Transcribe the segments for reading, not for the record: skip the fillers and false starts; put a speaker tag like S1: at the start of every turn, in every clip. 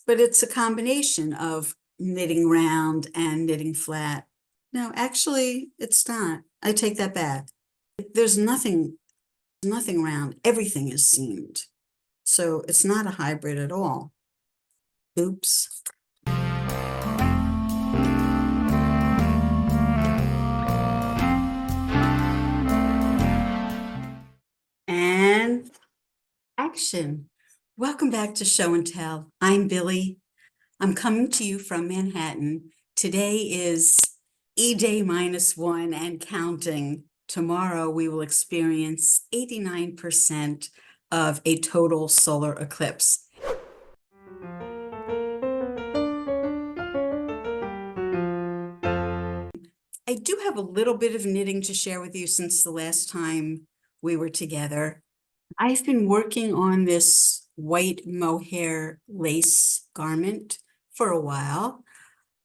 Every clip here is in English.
S1: but it's a combination of knitting round and knitting flat. No, actually, it's not. I take that back. There's nothing round. Everything is seamed. So it's not a hybrid at all. Oops. And action. Welcome back to Show and Tell. I'm Billie. I'm coming to you from Manhattan. Today is E-Day -1 and counting. Tomorrow we will experience 89% of a total solar eclipse. I do have a little bit of knitting to share with you since the last time we were together. I've been working on this white mohair lace garment for a while.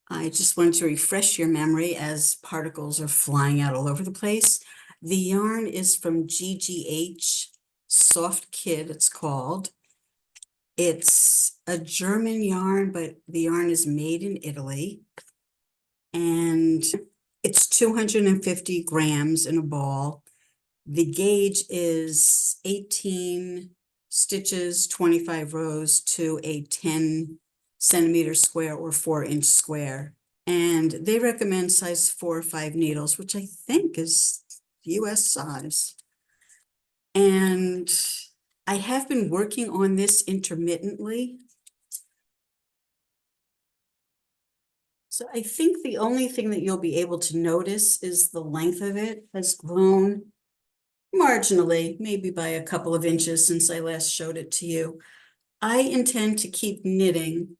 S1: I just wanted to refresh your memory as particles are flying out all over the place. The yarn is from GGH, Soft Kid, it's called. It's a German yarn, but the yarn is made in Italy. And it's 250 grams in a ball. The gauge is 18 stitches, 25 rows to a 10 centimeter square or 4-inch square. And they recommend size 4 or 5 needles, which I think is US size. And I have been working on this intermittently. So I think the only thing that you'll be able to notice is the length of it has grown marginally, maybe by a couple of inches since I last showed it to you. I intend to keep knitting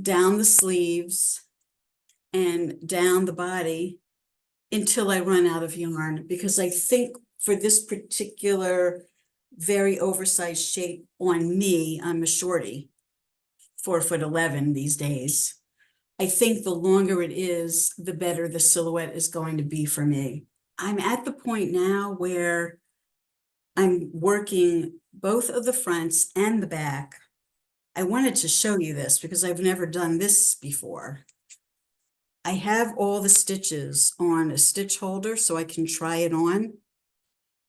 S1: down the sleeves and down the body until I run out of yarn, because I think for this particular very oversized shape on me, I'm a shorty, 4'11" these days. I think the longer it is, the better the silhouette is going to be for me. I'm at the point now where I'm working both of the fronts and the back. I wanted to show you this because I've never done this before. I have all the stitches on a stitch holder so I can try it on.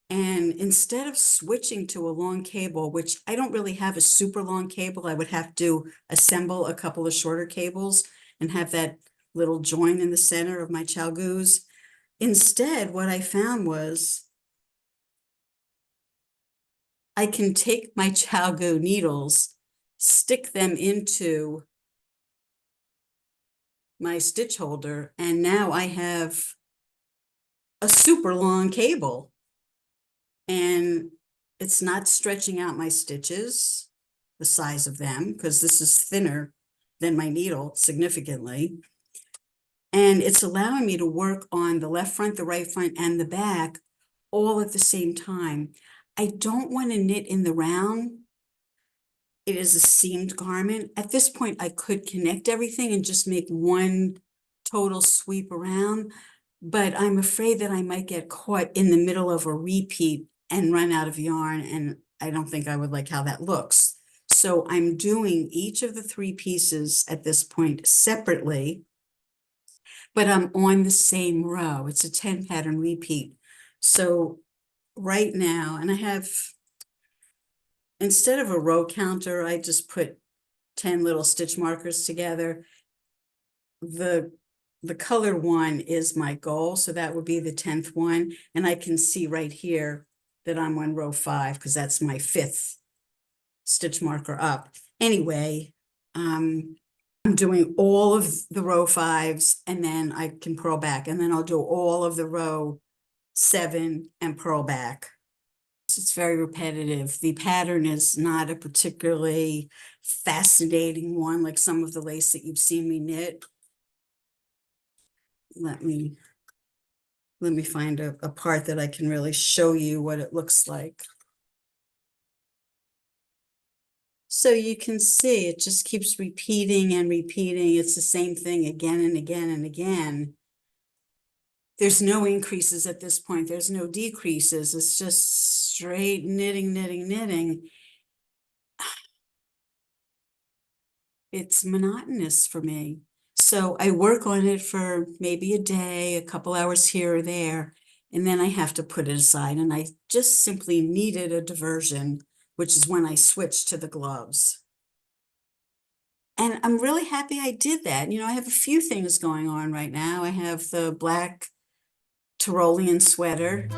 S1: And instead of switching to a long cable, which I don't really have a super long cable, I would have to assemble a couple of shorter cables and have that little join in the center of my ChiaoGoos. Instead, what I found was I can take my ChiaoGoo needles, stick them into my stitch holder, and now I have a super long cable. And it's not stretching out my stitches, the size of them, because this is thinner than my needle significantly. And it's allowing me to work on the left front, the right front, and the back all at the same time. I don't want to knit in the round. It is a seamed garment. At this point, I could connect everything and just make one total sweep around, but I'm afraid that I might get caught in the middle of a repeat and run out of yarn, and I don't think I would like how that looks. So I'm doing each of the 3 pieces at this point separately, but I'm on the same row. It's a 10 pattern repeat. So right now, and I have, instead of a row counter, I just put 10 little stitch markers together. The color one is my goal, so that would be the 10th one. And I can see right here that I'm on row 5 because that's my 5th stitch marker up. Anyway, I'm doing all of the row 5s and then I can purl back, and then I'll do all of the row 7 and purl back. It's very repetitive. The pattern is not a particularly fascinating one like some of the lace that you've seen me knit. Let me find a part that I can really show you what it looks like. So you can see it just keeps repeating and repeating. It's the same thing again and again and again. There's no increases at this point. There's no decreases. It's just straight knitting, knitting, knitting. it's monotonous for me. So I work on it for maybe a day, a couple hours here or there, and then I have to put it aside. And I just simply needed a diversion, which is when I switched to the gloves. And I'm really happy I did that. You know, I have a few things going on right now. I have the black Tyrolean sweater.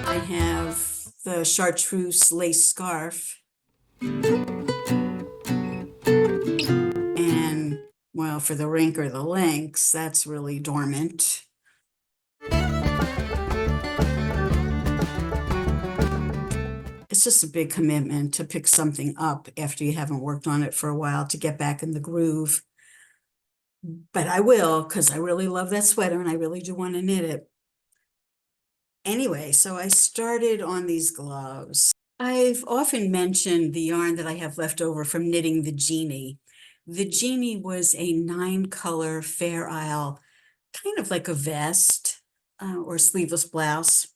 S1: I have the chartreuse lace scarf. And well, for the rink or the lynx, that's really dormant. It's just a big commitment to pick something up after you haven't worked on it for a while to get back in the groove. But I will, because I really love that sweater and I really do want to knit it. Anyway, so I started on these gloves. I've often mentioned the yarn that I have left over from knitting the Genie. The Genie was a 9-color Fair Isle, kind of like a vest or sleeveless blouse.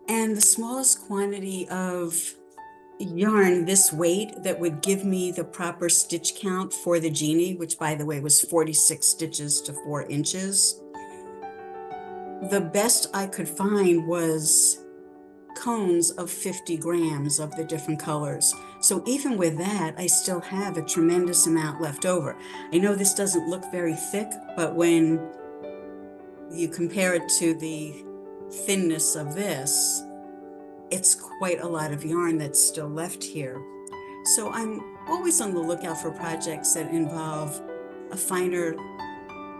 S1: And the smallest quantity of yarn this weight that would give me the proper stitch count for the Genie, which by the way was 46 stitches to 4 inches. The best I could find was cones of 50 grams of the different colors. So even with that, I still have a tremendous amount left over. I know this doesn't look very thick, but when you compare it to the thinness of this, it's quite a lot of yarn that's still left here. So I'm always on the lookout for projects that involve a finer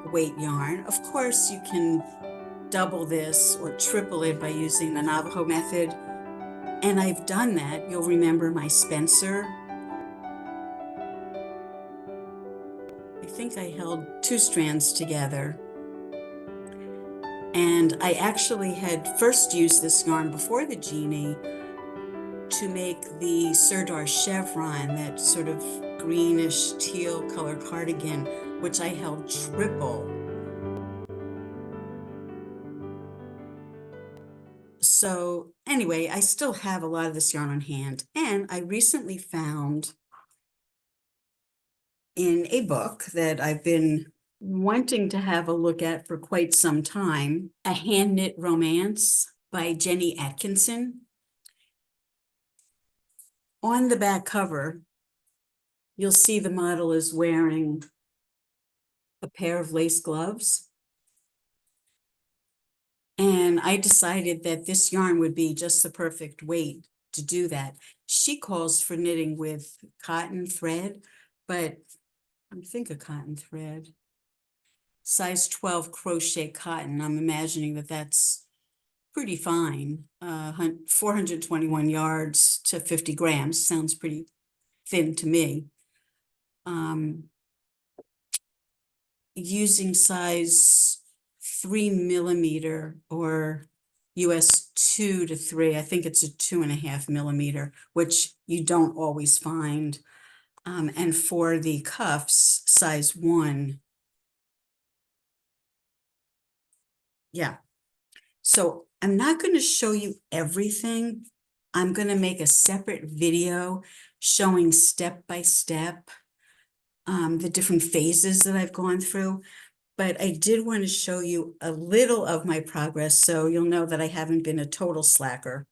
S1: weight yarn. Of course, you can double this or triple it by using the Navajo method. And I've done that. You'll remember my Spencer. I think I held 2 strands together. And I actually had first used this yarn before the Genie to make the Sirdar chevron, that sort of greenish teal color cardigan, which I held triple. So anyway, I still have a lot of this yarn on hand, and I recently found in a book that I've been wanting to have a look at for quite some time, A Hand Knit Romance by Jenny Atkinson. On the back cover, you'll see the model is wearing a pair of lace gloves. And I decided that this yarn would be just the perfect weight to do that. She calls for knitting with cotton thread, but I think a cotton thread. Size 12 crochet cotton. I'm imagining that that's pretty fine. 421 yards to 50 grams. Sounds pretty thin to me. Using size 3mm or US 2 to 3. I think it's a 2.5mm, which you don't always find. And for the cuffs, size 1. Yeah. So I'm not going to show you everything. I'm going to make a separate video showing step by step the different phases that I've gone through. But I did want to show you a little of my progress so you'll know that I haven't been a total slacker.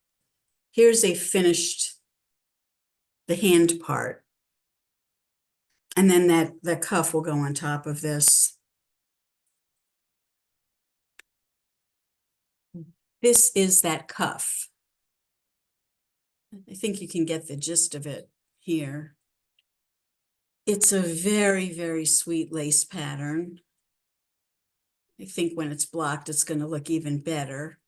S1: Here's a finished, the hand part. And then the cuff will go on top of this. This is that cuff. I think you can get the gist of it here. It's a very, very sweet lace pattern. I think when it's blocked, it's going to look even better.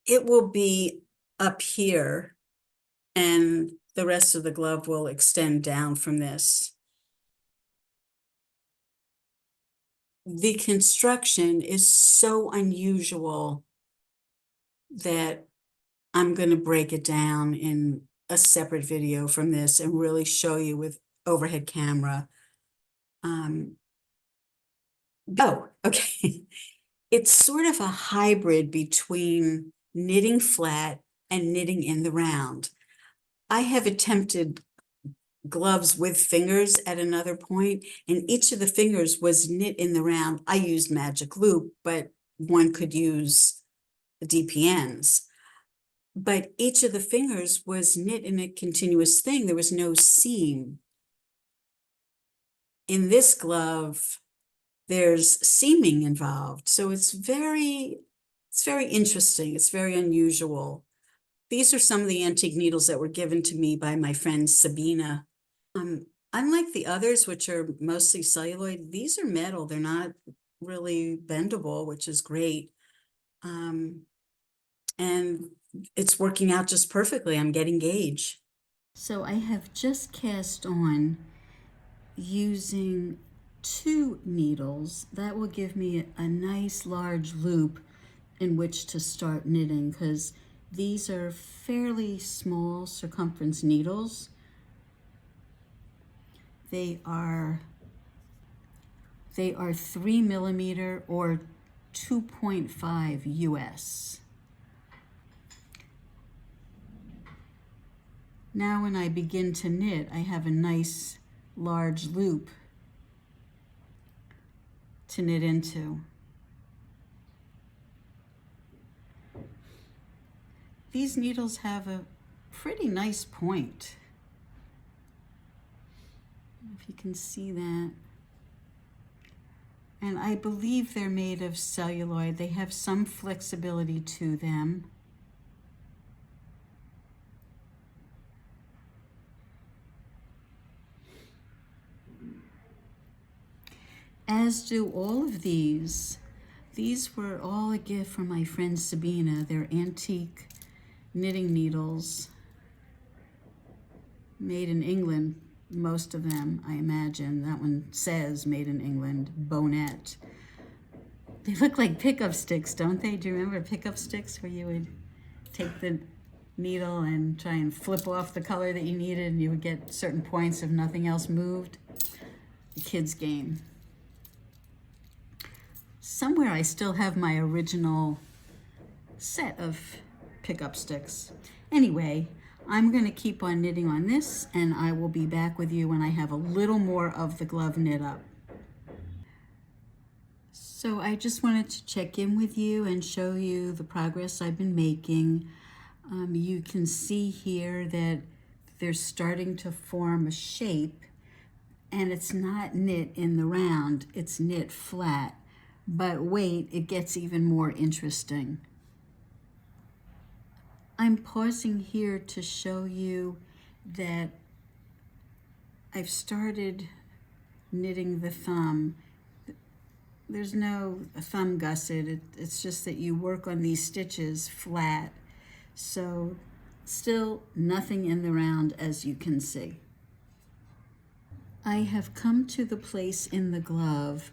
S1: It will be up here, and the rest of the glove will extend down from this. The construction is so unusual that I'm going to break it down in a separate video from this and really show you with overhead camera. Oh, okay. It's sort of a hybrid between knitting flat, and knitting in the round. I have attempted gloves with fingers at another point, and each of the fingers was knit in the round. I used magic loop, but one could use DPNs. But each of the fingers was knit in a continuous thing. There was no seam. In this glove, there's seaming involved. So it's very interesting. It's very unusual. These are some of the antique needles that were given to me by my friend Sabina. Unlike the others, which are mostly celluloid, these are metal. They're not really bendable, which is great. And it's working out just perfectly. I'm getting gauge. So I have just cast on using 2 needles. That will give me a nice large loop in which to start knitting, because these are fairly small circumference needles. They are 3 millimeter or 2.5 US. Now when I begin to knit, I have a nice large loop to knit into. These needles have a pretty nice point. If you can see that. And I believe they're made of celluloid. They have some flexibility to them. As do all of these. These were all a gift from my friend Sabina. They're antique knitting needles made in England, most of them, I imagine. That one says made in England, Bonnet. They look like pickup sticks, don't they? Do you remember pickup sticks where you would take the needle and try and flip off the color that you needed and you would get certain points if nothing else moved? A kid's game. Somewhere I still have my original set of pickup sticks. Anyway, I'm going to keep on knitting on this, and I will be back with you when I have a little more of the glove knit up. So I just wanted to check in with you and show you the progress I've been making. You can see here that they're starting to form a shape, and it's not knit in the round, it's knit flat. But wait, it gets even more interesting. I'm pausing here to show you that I've started knitting the thumb. There's no thumb gusset, it's just that you work on these stitches flat. So still nothing in the round, as you can see. I have come to the place in the glove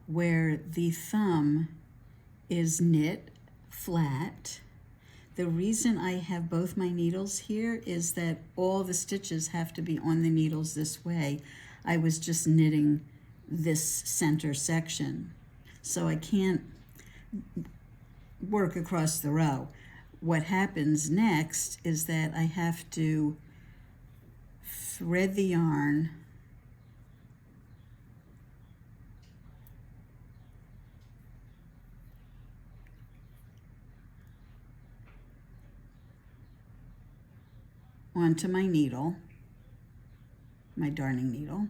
S1: where the thumb is knit flat. The reason I have both my needles here is that all the stitches have to be on the needles this way. I was just knitting this center section, so I can't work across the row. What happens next is that I have to thread the yarn onto my needle, my darning needle,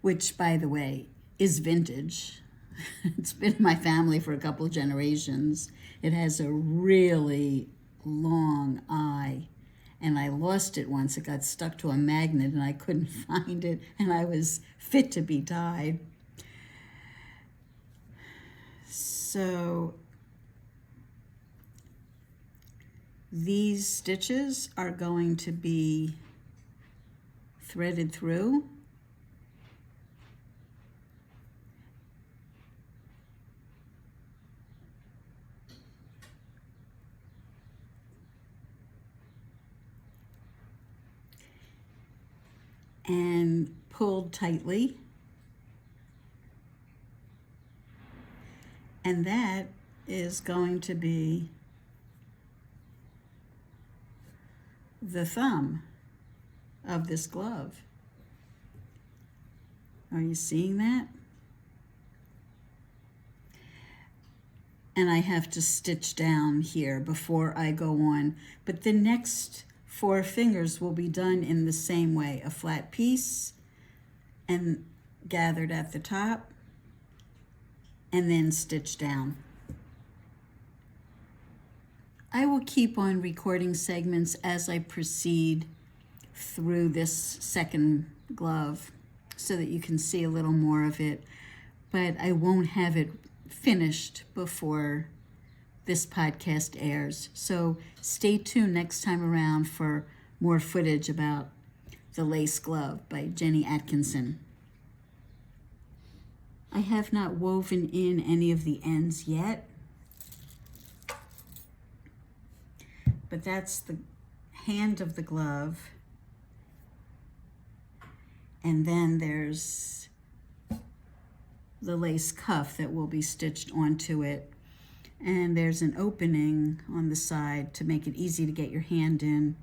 S1: which, by the way, is vintage. It's been in my family for a couple of generations. It has a really long eye, and I lost it once. It got stuck to a magnet, and I couldn't find it, and I was fit to be tied. So these stitches are going to be threaded through. And pulled tightly. And that is going to be the thumb of this glove. Are you seeing that? And I have to stitch down here before I go on. But the next 4 fingers will be done in the same way. A flat piece and gathered at the top and then stitch down. I will keep on recording segments as I proceed through this second glove so that you can see a little more of it, but I won't have it finished before this podcast airs. So stay tuned next time around for more footage about The Lace Glove by Jenny Atkinson. I have not woven in any of the ends yet, but that's the hand of the glove. And then there's the lace cuff that will be stitched onto it. And there's an opening on the side to make it easy to get your hand in.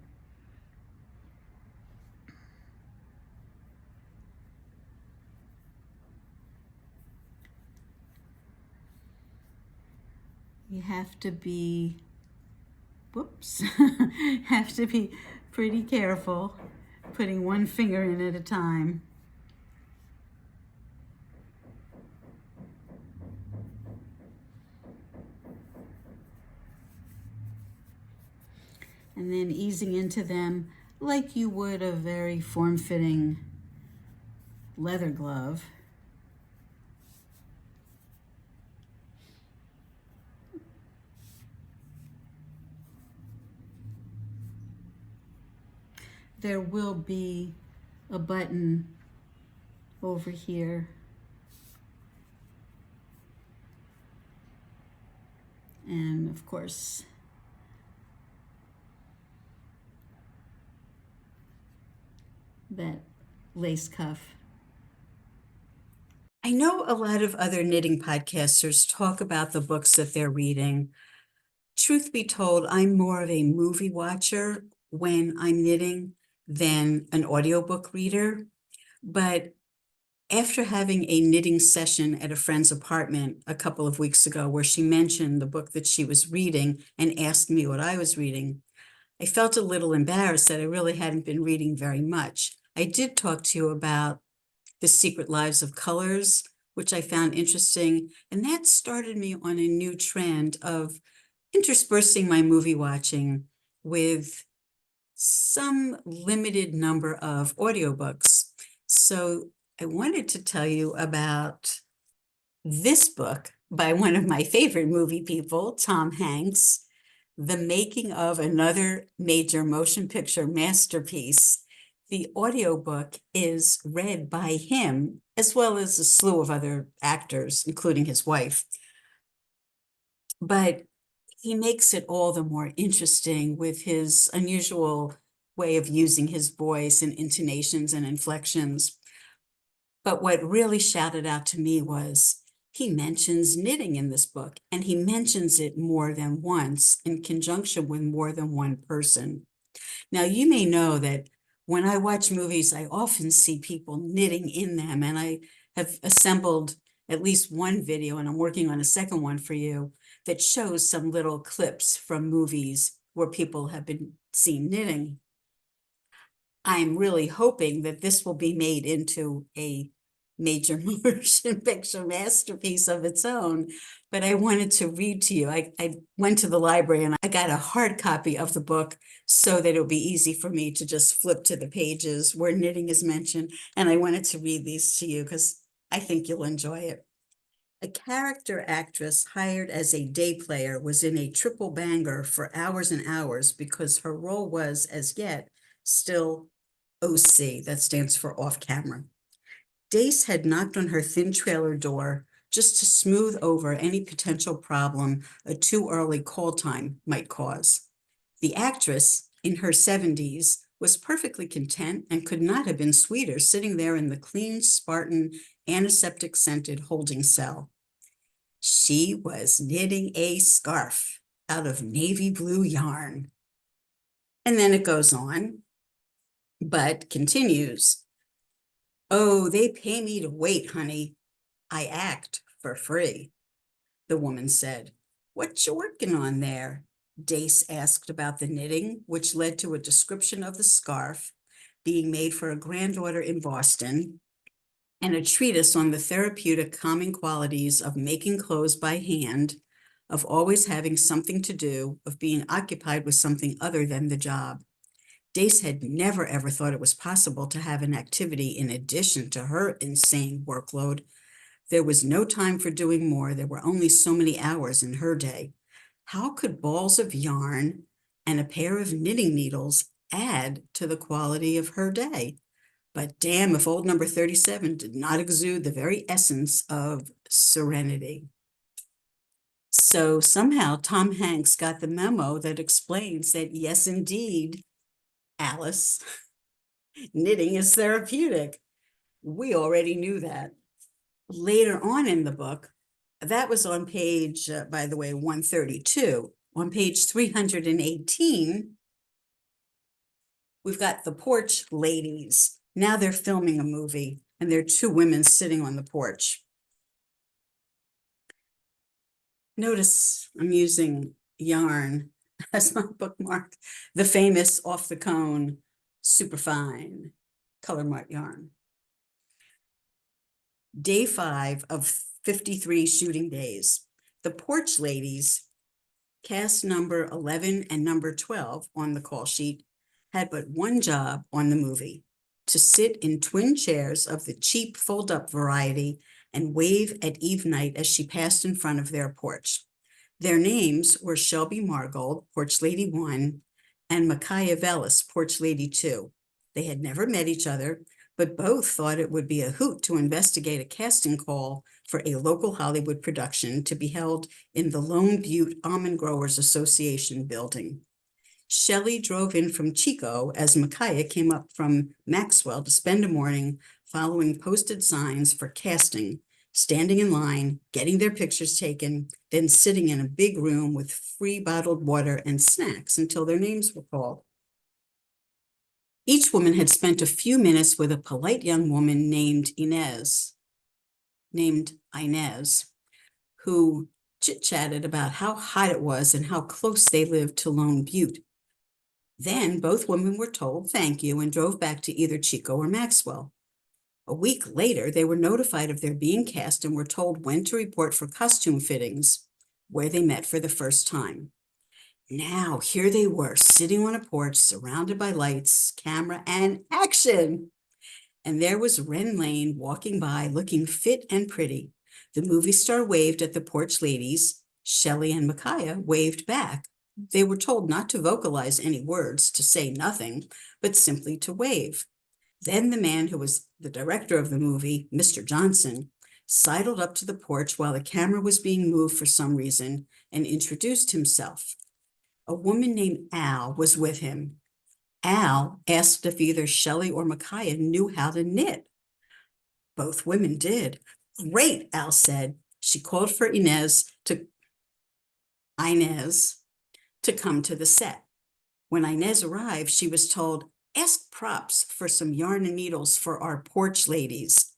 S1: You have to be, have to be pretty careful putting one finger in at a time. And then easing into them like you would a very form-fitting leather glove. There will be a button over here. And of course, that lace cuff. I know a lot of other knitting podcasters talk about the books that they're reading. Truth be told, I'm more of a movie watcher when I'm knitting than an audiobook reader. But after having a knitting session at a friend's apartment a couple of weeks ago, where she mentioned the book that she was reading and asked me what I was reading, I felt a little embarrassed that I really hadn't been reading very much. I did talk to you about The Secret Lives of Colors, which I found interesting, and that started me on a new trend of interspersing my movie watching with some limited number of audiobooks. So I wanted to tell you about this book by one of my favorite movie people, Tom Hanks, The Making of Another Major Motion Picture Masterpiece. The audiobook is read by him, as well as a slew of other actors, including his wife. But he makes it all the more interesting with his unusual way of using his voice and intonations and inflections. But what really shouted out to me was he mentions knitting in this book, and he mentions it more than once in conjunction with more than one person. Now, you may know that when I watch movies, I often see people knitting in them, and I have assembled at least one video, and I'm working on a second one for you, that shows some little clips from movies where people have been seen knitting. I'm really hoping that this will be made into a major motion picture masterpiece of its own. But I wanted to read to you. I went to the library and I got a hard copy of the book so that it'll be easy for me to just flip to the pages where knitting is mentioned. And I wanted to read these to you because I think you'll enjoy it. A character actress hired as a day player was in a triple banger for hours and hours because her role was, as yet, still OC, that stands for off camera. Dace had knocked on her thin trailer door just to smooth over any potential problem a too early call time might cause. The actress, in her 70s, was perfectly content and could not have been sweeter sitting there in the clean, Spartan, antiseptic-scented holding cell. She was knitting a scarf out of navy blue yarn. And then it goes on, but continues. Oh, they pay me to wait, honey. I act for free, the woman said. What you working on there? Dace asked about the knitting, which led to a description of the scarf being made for a granddaughter in Boston, and a treatise on the therapeutic calming qualities of making clothes by hand, of always having something to do, of being occupied with something other than the job. Dace had never ever thought it was possible to have an activity in addition to her insane workload. There was no time for doing more. There were only so many hours in her day. How could balls of yarn and a pair of knitting needles add to the quality of her day? But damn if old number 37 did not exude the very essence of serenity. So somehow Tom Hanks got the memo that explains that, yes, indeed, Alice, knitting is therapeutic. We already knew that. Later on in the book, that was on page, by the way, 132. On page 318, we've got the porch ladies. Now they're filming a movie, and there are two women sitting on the porch. Notice I'm using yarn as my bookmark, the famous off the cone, superfine color mark yarn. Day 5 of 53 shooting days. The porch ladies, cast number 11 and number 12 on the call sheet, had but one job on the movie: to sit in twin chairs of the cheap fold-up variety and wave at Eve Knight as she passed in front of their porch. Their names were Shelby Margold, Porch Lady 1, and Micaiah Vellis, Porch Lady 2. They had never met each other, but both thought it would be a hoot to investigate a casting call for a local Hollywood production to be held in the Lone Butte Almond Growers Association building. Shelley drove in from Chico as Micaiah came up from Maxwell to spend a morning following posted signs for casting, standing in line, getting their pictures taken, then sitting in a big room with free bottled water and snacks until their names were called. Each woman had spent a few minutes with a polite young woman named Inez, who chit-chatted about how hot it was and how close they lived to Lone Butte. Then both women were told thank you and drove back to either Chico or Maxwell. A week later, they were notified of their being cast and were told when to report for costume fittings, where they met for the first time. Now, here they were, sitting on a porch, surrounded by lights, camera, and action. And there was Ren Lane walking by, looking fit and pretty. The movie star waved at the porch ladies. Shelley and Micaiah waved back. They were told not to vocalize any words, to say nothing, but simply to wave. Then the man who was the director of the movie, Mr. Johnson, sidled up to the porch while the camera was being moved for some reason and introduced himself. A woman named Al was with him. Al asked if either Shelley or Micaiah knew how to knit. Both women did. Great, Al said. She called for Inez to come to the set. When Inez arrived, she was told, ask props for some yarn and needles for our porch ladies.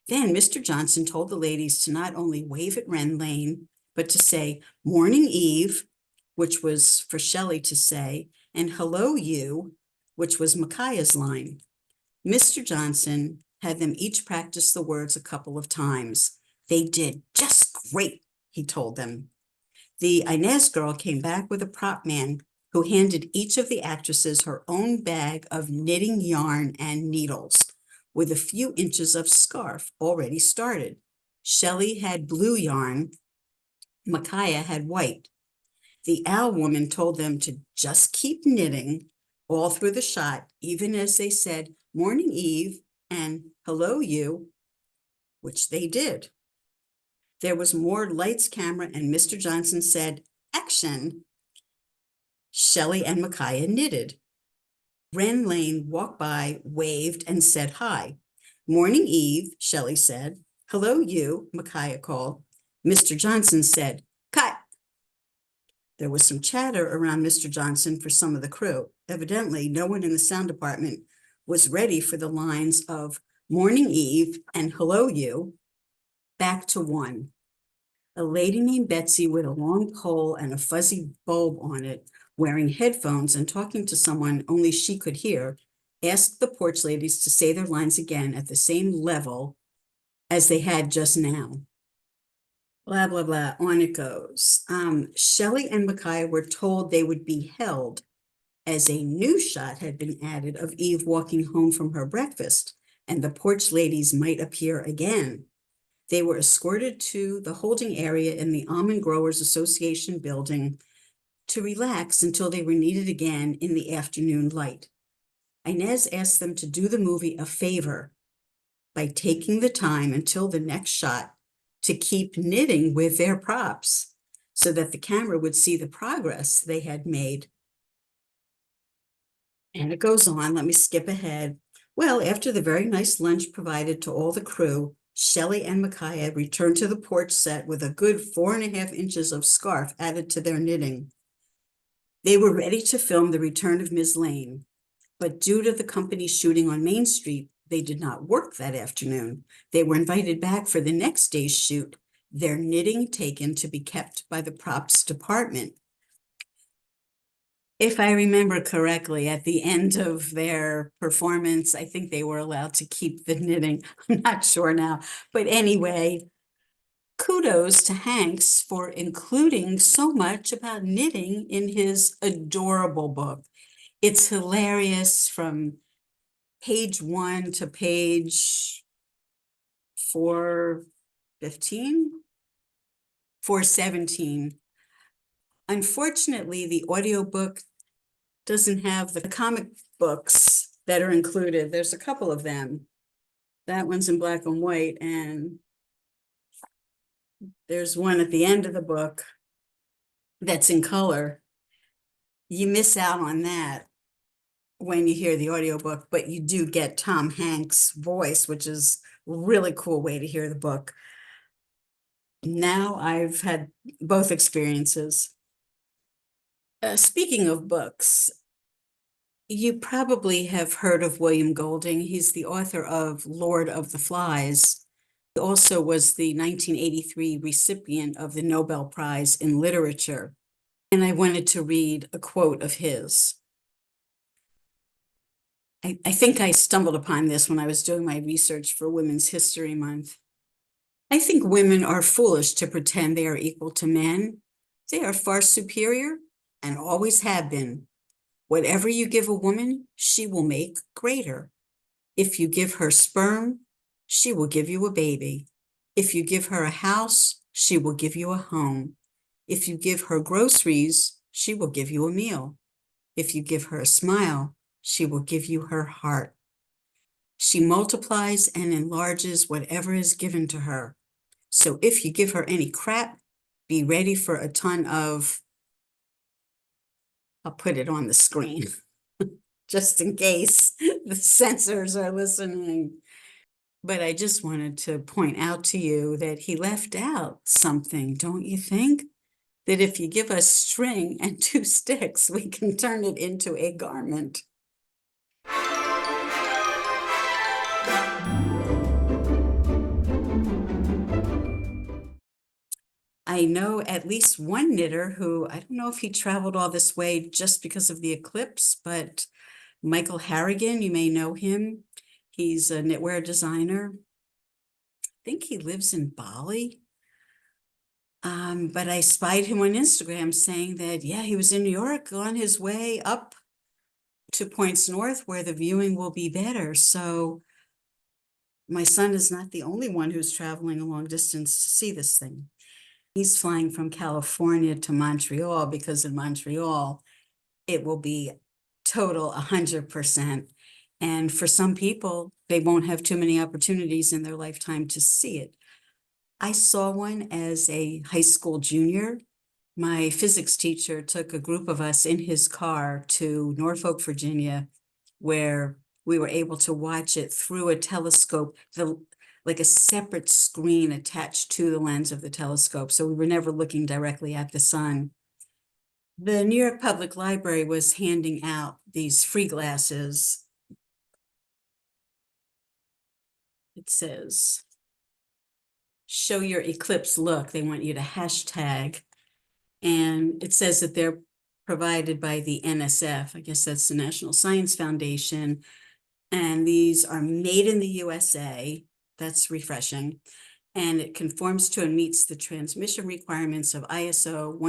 S1: Then Mr. Johnson told the ladies to not only wave at Ren Lane, but to say, morning, Eve, which was for Shelley to say, and hello, you, which was Micaiah's line. Mr. Johnson had them each practice the words a couple of times. They did just great, he told them. The Inez girl came back with a prop man who handed each of the actresses her own bag of knitting yarn and needles, with a few inches of scarf already started. Shelley had blue yarn, Micaiah had white. The Al woman told them to just keep knitting all through the shot, even as they said, morning, Eve, and hello, you, which they did. There was more lights, camera, and Mr. Johnson said, action. Shelley and Micaiah knitted. Ren Lane walked by, waved, and said hi. Morning, Eve, Shelley said. Hello, you, Micaiah called. Mr. Johnson said, cut. There was some chatter around Mr. Johnson for some of the crew. Evidently, no one in the sound department was ready for the lines of Morning Eve and Hello You back to one. A lady named Betsy with a long pole and a fuzzy bulb on it, wearing headphones and talking to someone only she could hear, asked the porch ladies to say their lines again at the same level as they had just now. Blah, blah, blah, on it goes. Shelley and Micaiah were told they would be held as a new shot had been added of Eve walking home from her breakfast, and the porch ladies might appear again. They were escorted to the holding area in the Almond Growers Association building to relax until they were needed again in the afternoon light. Inez asked them to do the movie a favor by taking the time until the next shot to keep knitting with their props so that the camera would see the progress they had made. And it goes on, let me skip ahead. Well, after the very nice lunch provided to all the crew, Shelley and Micaiah returned to the porch set with a good 4.5 inches of scarf added to their knitting. They were ready to film the return of Ms. Lane, but due to the company shooting on Main Street, they did not work that afternoon. They were invited back for the next day's shoot, their knitting taken to be kept by the props department. If I remember correctly, at the end of their performance, I think they were allowed to keep the knitting. I'm not sure now. But anyway, kudos to Hanks for including so much about knitting in his adorable book. It's hilarious from page 1 to page 415, 417. Unfortunately, the audiobook doesn't have the comic books that are included. There's a couple of them. That one's in black and white, and there's one at the end of the book that's in color. You miss out on that when you hear the audiobook, but you do get Tom Hanks' voice, which is a really cool way to hear the book. Now I've had both experiences. Speaking of books, you probably have heard of William Golding. He's the author of Lord of the Flies. He also was the 1983 recipient of the Nobel Prize in Literature. And I wanted to read a quote of his. I think I stumbled upon this when I was doing my research for Women's History Month. I think women are foolish to pretend they are equal to men. They are far superior and always have been. Whatever you give a woman, she will make greater. If you give her sperm, she will give you a baby. If you give her a house, she will give you a home. If you give her groceries, she will give you a meal. If you give her a smile, she will give you her heart. She multiplies and enlarges whatever is given to her. So if you give her any crap, be ready for a ton of, I'll put it on the screen, just in case the censors are listening. But I just wanted to point out to you that he left out something, don't you think? That if you give us string and 2 sticks, we can turn it into a garment. I know at least one knitter who, I don't know if he traveled all this way just because of the eclipse, but Michael Harrigan, you may know him. He's a knitwear designer. I think he lives in Bali. But I spied him on Instagram saying that, yeah, he was in New York on his way up to points north where the viewing will be better. So my son is not the only one who's traveling a long distance to see this thing. He's flying from California to Montreal because in Montreal, it will be total 100%. And for some people, they won't have too many opportunities in their lifetime to see it. I saw one as a high school junior. My physics teacher took a group of us in his car to Norfolk, Virginia, where we were able to watch it through a telescope, like a separate screen attached to the lens of the telescope. So we were never looking directly at the sun. The New York Public Library was handing out these free glasses. It says, show your Eclipse look. They want you to hashtag. And it says that they're provided by the NSF. I guess that's the National Science Foundation. And these are made in the USA. That's refreshing. And it conforms to and meets the transmission requirements of ISO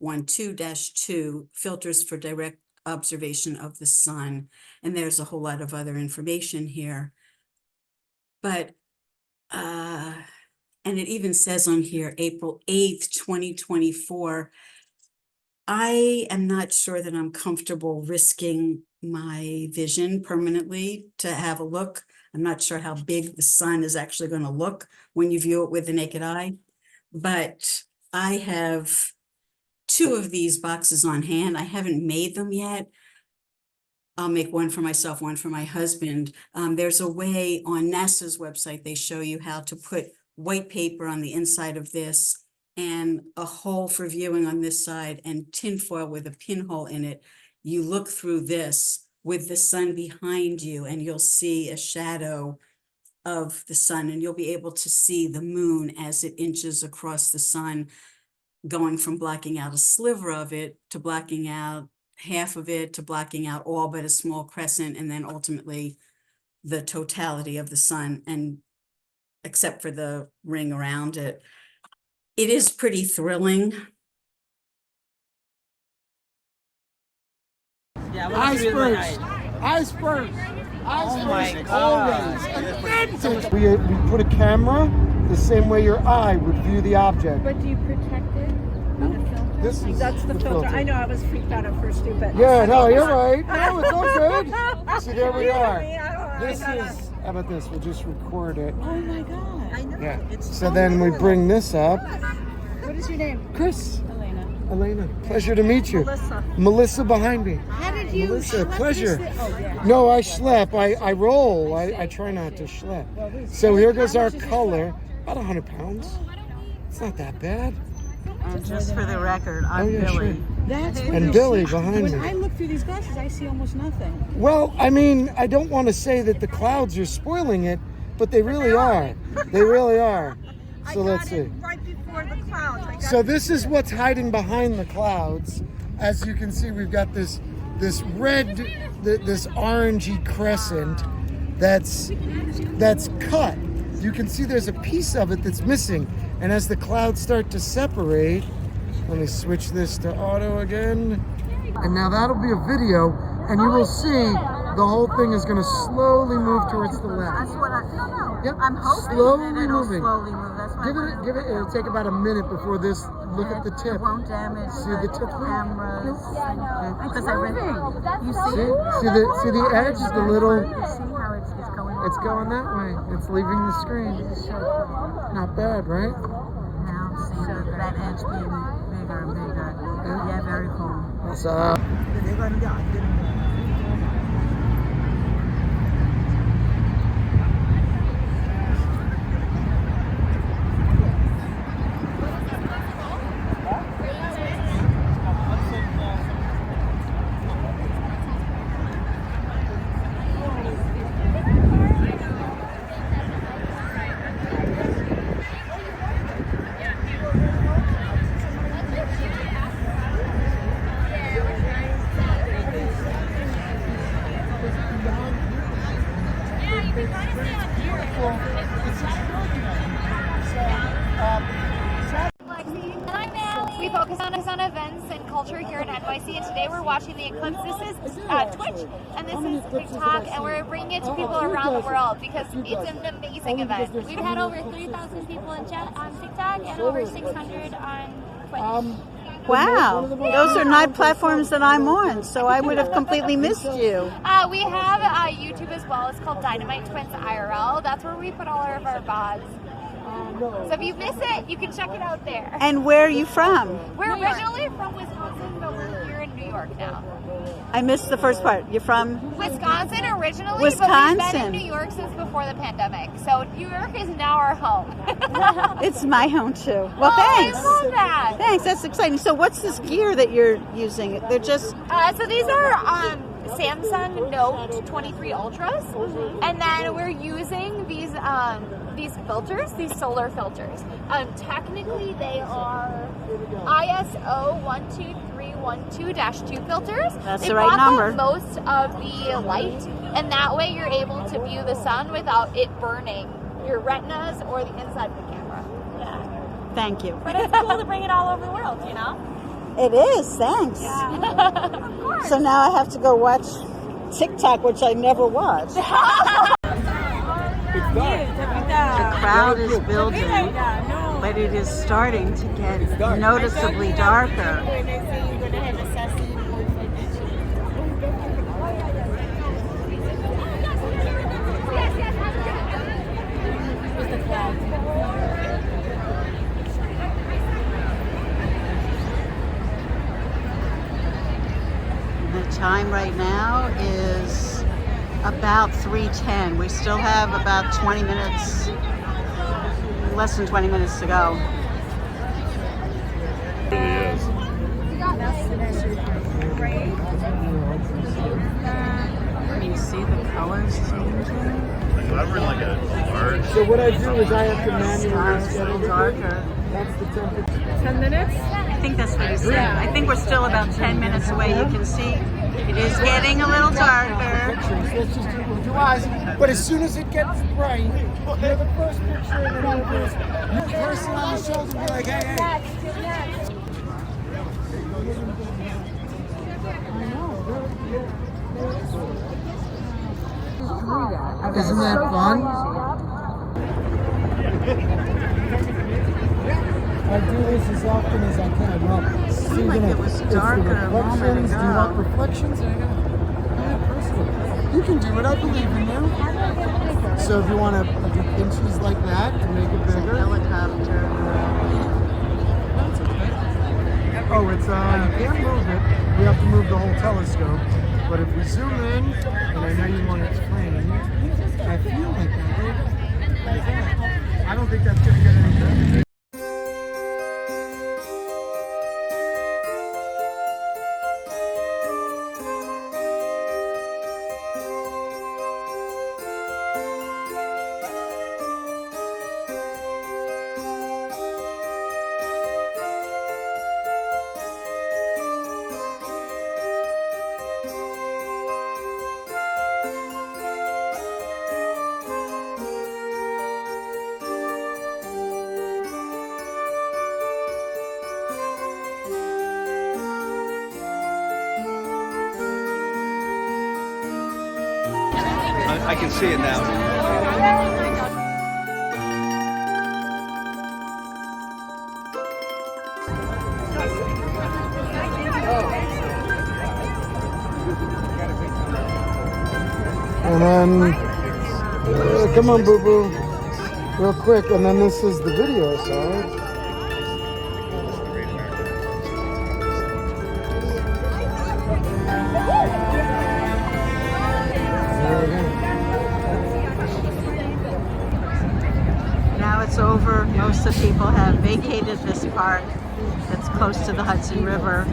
S1: 12312-2, filters for direct observation of the sun. And there's a whole lot of other information here. But, and it even says on here, April 8th, 2024. I am not sure that I'm comfortable risking my vision permanently to have a look. I'm not sure how big the sun is actually going to look when you view it with the naked eye. But I have 2 of these boxes on hand. I haven't made them yet. I'll make one for myself, one for my husband. There's a way on NASA's website, they show you how to put white paper on the inside of this and a hole for viewing on this side and tinfoil with a pinhole in it. You look through this with the sun behind you and you'll see a shadow of the sun, and you'll be able to see the moon as it inches across the sun, going from blacking out a sliver of it to blacking out half of it to blacking out all but a small crescent, and then ultimately the totality of the sun, and except for the ring around it. It is pretty thrilling.
S2: Yeah,
S3: Eyes first. Eyes first. Eyes first. Always. Advantage. We put a camera the same way your eye would view the object.
S4: But do you protect it with a filter?
S3: This is
S4: That's the filter. I know I was freaked out at first too, but
S3: Yeah, no, you're right. No, it's all good. See, there we are. This
S4: I
S3: is, how about this? We'll just record it.
S4: Oh my god. I know.
S3: Yeah.
S4: It's
S3: So then we bring this up.
S4: What is your name?
S3: Chris.
S4: Elena.
S3: Elena, pleasure to meet you.
S4: Melissa.
S3: Melissa behind me.
S4: How did you
S3: Melissa,
S4: schlep
S3: pleasure.
S4: this? Oh, yeah.
S3: No, I schlep. I roll. I try not to schlep. So here goes our color. About 100 pounds. It's not that bad.
S2: Just for the record, I'm Billie.
S3: Sure.
S4: That's
S3: And Billie behind
S4: when
S3: me.
S4: I look through these glasses, I see almost nothing.
S3: Well, I mean, I don't want to say that the clouds are spoiling it, but they really are. They really are. So let's see.
S4: Right before the clouds.
S3: So this is what's hiding behind the clouds. As you can see, we've got this red, this orangey crescent that's cut. You can see there's a piece of it that's missing. And as the clouds start to separate, let me switch this to auto again. And now that'll be a video, and you will see the whole thing is going to slowly move towards the left.
S2: That's what I don't know.
S3: Yep.
S2: I'm hoping
S3: Slowly
S2: that it'll
S3: moving.
S2: slowly move. That's my
S3: Give it, it'll take about a minute before this, look at the tip.
S2: It won't damage
S3: See the tip?
S2: cameras. Because I read you
S3: See,
S2: see,
S3: see the edge, the little,
S2: you see how it's going.
S3: it's going that way. It's leaving the screen. Not bad, right?
S2: Now I'm seeing that edge being bigger and bigger. Yeah, very cool.
S3: So,
S5: We focus on events and culture here in NYC, and today we're watching the Eclipse. This is Twitch, and this is TikTok, and we're bringing it to people around the world because it's an amazing event.
S6: We've had over 3,000 people in chat on TikTok and over 600 on Twitch.
S2: Wow, those are not platforms that I'm on, so I would have completely missed you.
S5: We have YouTube as well. It's called Dynamite Twins IRL. That's where we put all of our VODs. So if you miss it, you can check it out there.
S2: And where are you from?
S5: We're originally from Wisconsin, but we're here in New York. York now.
S4: I missed the first part. You're from?
S5: Wisconsin originally, but we've
S4: Wisconsin.
S5: been in New York since before the pandemic. So New York is now our home.
S4: It's my home too. Well,
S5: Oh,
S4: thanks.
S5: I love that.
S4: Thanks. That's exciting. So, what's this gear that you're using? They're just.
S5: So these are Samsung Note 23 Ultras, and then we're using these filters, these solar filters. Technically, they are ISO 12312-2 filters.
S4: That's
S5: they
S4: the right
S5: block out
S4: number.
S5: most of the light, and that way you're able to view the sun without it burning your retinas or the inside of the camera.
S4: Thank you.
S6: But it's cool to bring it all over the world, you know?
S4: It is. Thanks. So now I have to go watch TikTok, which I never watch. The crowd is building, but it is starting to get noticeably darker. The time right now is about 3:10. We still have about 20 minutes, less than 20 minutes to go. Can you see the colors changing?
S3: So what I do is I have to manually
S4: Stars a
S3: schedule
S4: little darker.
S3: That's the temperature.
S4: 10 minutes?
S6: Yeah.
S4: I think that's what he said. I think we're still about 10 minutes away. You can see it is getting a little darker.
S3: Let's just do with your eyes. But as soon as it gets bright, you're the first picture, and then you're the person on the shoulder be like, hey, hey. Isn't that fun? I do this as often as I can. Well,
S4: It seemed like it was darker a moment
S3: Do you want
S4: ago.
S3: reflections? You can do it. I believe in you. So if you want to do pinches like that to make it bigger.
S4: Helicopter.
S3: Oh, it's you can't move it. We have to move the whole telescope. But if we zoom in, and I know you want it framed, I feel like that. I don't think that's going to get any better.
S7: I can see it now.
S3: And then, come on, boo boo, real quick. And then this is the video side.
S4: Now it's over. Most of the people have vacated this park that's close to the Hudson River.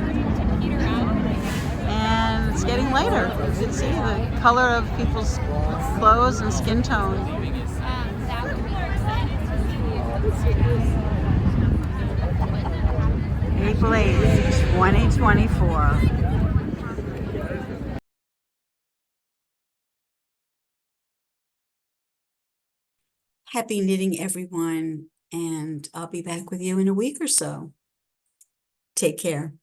S4: And it's getting later. You can see the color of people's clothes and skin tone. April 8th, 2024.
S1: Happy knitting, everyone, and I'll be back with you in a week or so. Take care.